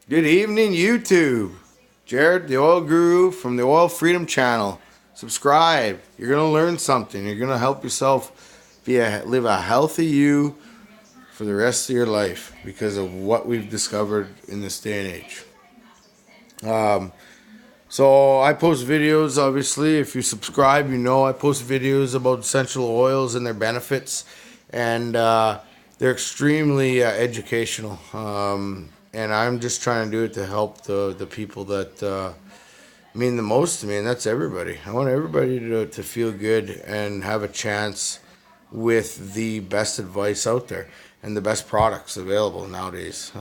Good evening, YouTube. Jared, the oil guru from the Oil Freedom Channel. Subscribe. You're gonna learn something. You're gonna help yourself live a healthy you for the rest of your life because of what we've discovered in this day and age. So I post videos. Obviously, if you subscribe, you know I post videos about essential oils and their benefits, and they're extremely educational. And I'm just trying to do it to help the people that mean the most to me, and that's everybody. I want everybody to feel good and have a chance with the best advice out there and the best products available nowadays.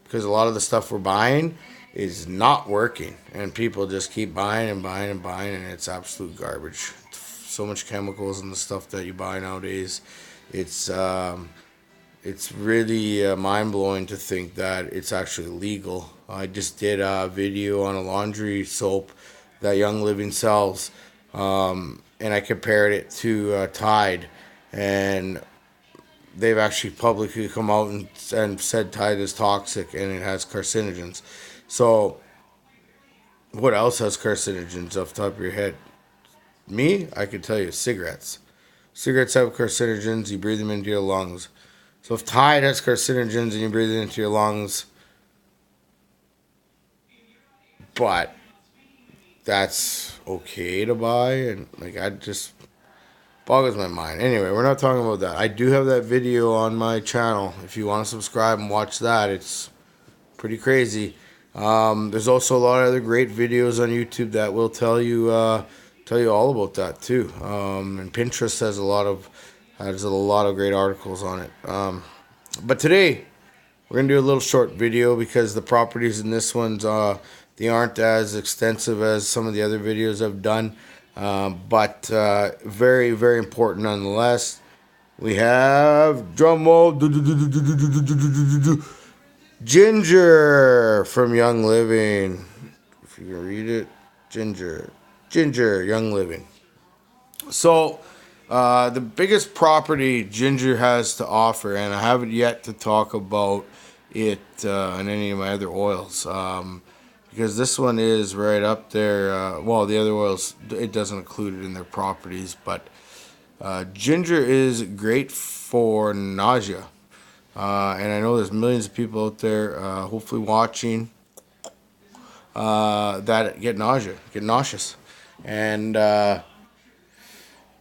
Because a lot of the stuff we're buying is not working, and people just keep buying and buying and buying, and it's absolute garbage. So much chemicals in the stuff that you buy nowadays. It's it's really mind blowing to think that it's actually legal. I just did a video on a laundry soap that Young Living sells, and I compared it to Tide, and they've actually publicly come out and said Tide is toxic and it has carcinogens. So, what else has carcinogens off the top of your head? Me, I could tell you cigarettes. Cigarettes have carcinogens, you breathe them into your lungs. So if Tide has carcinogens and you breathe it into your lungs, but that's okay to buy, and like I just boggles my mind. Anyway, we're not talking about that. I do have that video on my channel. If you want to subscribe and watch that, it's pretty crazy. There's also a lot of other great videos on YouTube that will tell you all about that too. And Pinterest has a lot of great articles on it. But today we're gonna do a little short video because the properties in this one's they aren't as extensive as some of the other videos I've done, but very very important nonetheless. We have drum roll. Ginger from Young Living. If you can read it, Ginger, Young Living. So, the biggest property Ginger has to offer, and I haven't yet to talk about it in any of my other oils, because this one is right up there. Well, the other oils, it doesn't include it in their properties, but Ginger is great for nausea. And I know there's millions of people out there, hopefully watching, that get nauseous. And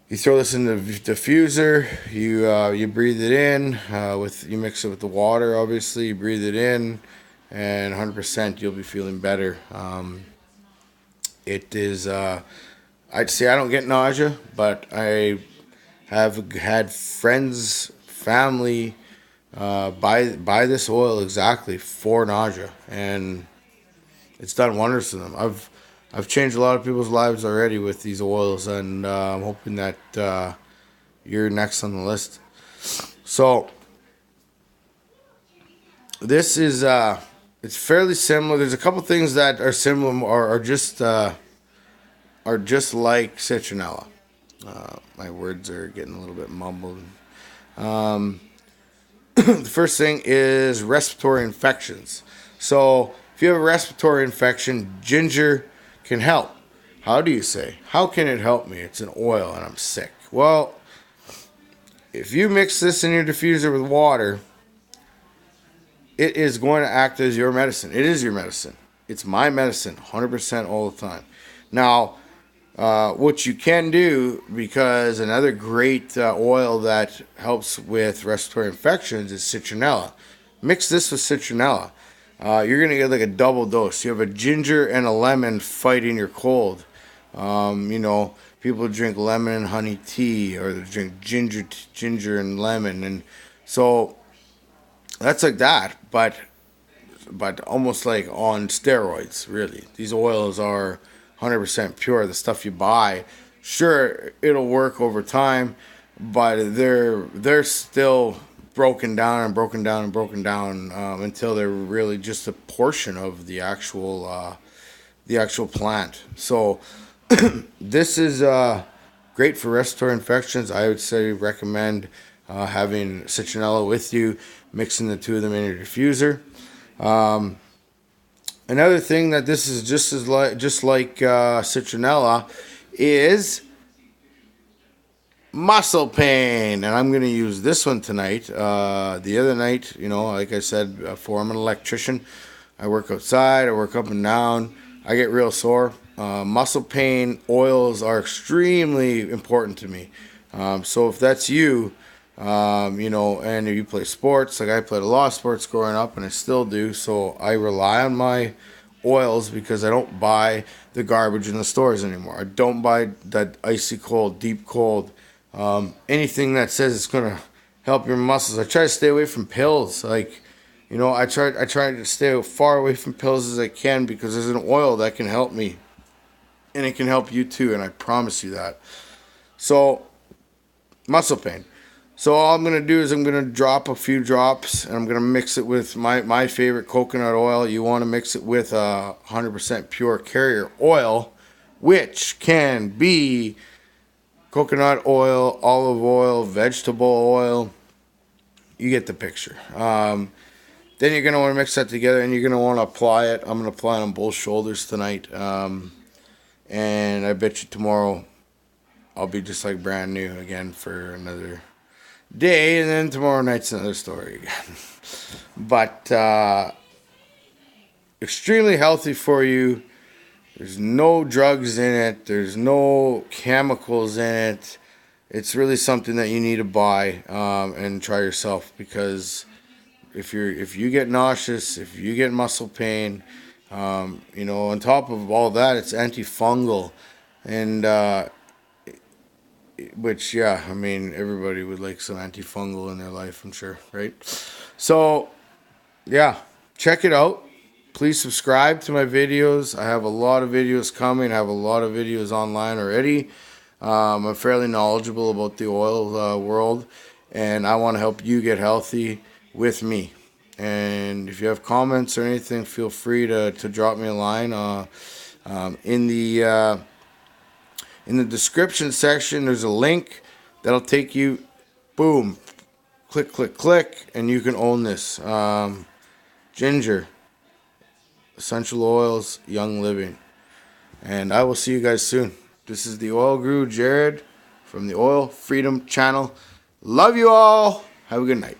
you throw this in the diffuser. You breathe it in. You mix it with the water. Obviously, you breathe it in, and 100% you'll be feeling better. It is. I'd say I don't get nausea, but I have had friends, family buy this oil exactly for nausea, and it's done wonders to them. I've changed a lot of people's lives already with these oils, and I'm hoping that you're next on the list. So this is it's fairly similar. There's a couple things that are similar or are just like citronella. My words are getting a little bit mumbled. The first thing is respiratory infections. So if you have a respiratory infection, ginger can help. How do you say? How can it help me? It's an oil and I'm sick. Well, if you mix this in your diffuser with water, it is going to act as your medicine. It is your medicine. It's my medicine, 100% all the time. Now, what you can do, because another great oil that helps with respiratory infections is citronella. Mix this with citronella. You're going to get like a double dose. You have a ginger and a lemon fighting your cold. People drink lemon and honey tea, or they drink ginger and lemon. And so that's like that, but almost like on steroids, really. These oils are 100% pure. The stuff you buy, sure, it'll work over time, but they're still broken down and broken down and broken down until they're really just a portion of the actual plant. So this is great for respiratory infections. I would say recommend having citronella with you, mixing the two of them in your diffuser. Another thing that this is just like citronella is muscle pain, and I'm gonna use this one tonight. The other night, like I said before, I'm an electrician. I work outside. I work up and down. I get real sore. Muscle pain oils are extremely important to me. So if that's you, and if you play sports, like I played a lot of sports growing up, and I still do. So I rely on my oils because I don't buy the garbage in the stores anymore. I don't buy that icy cold, deep cold, anything that says it's gonna help your muscles. I try to stay away from pills. Like, I try to stay as far away from pills as I can because there's an oil that can help me, and it can help you too. And I promise you that. So muscle pain. So all I'm gonna do is I'm gonna drop a few drops, and I'm gonna mix it with my favorite coconut oil. You want to mix it with 100% pure carrier oil, which can be coconut oil, olive oil, vegetable oil. You get the picture. Then you're gonna want to mix that together, and you're gonna want to apply it. I'm gonna apply it on both shoulders tonight, and I bet you tomorrow I'll be just like brand new again for another day, and then tomorrow night's another story again. But extremely healthy for you. There's no drugs in it. There's no chemicals in it. It's really something that you need to buy and try yourself, because if you get nauseous, if you get muscle pain, on top of all that, it's antifungal, and which, yeah, I mean, everybody would like some antifungal in their life, I'm sure, right? So, yeah, check it out. Please subscribe to my videos. I have a lot of videos coming. I have a lot of videos online already. I'm fairly knowledgeable about the oil world, and I want to help you get healthy with me. And if you have comments or anything, feel free to drop me a line. In the description section, there's a link that'll take you, boom, click, click, click, and you can own this. Ginger, essential oils, young living. And I will see you guys soon. This is the Oil Guru, Jared, from the Oil Freedom Channel. Love you all. Have a good night.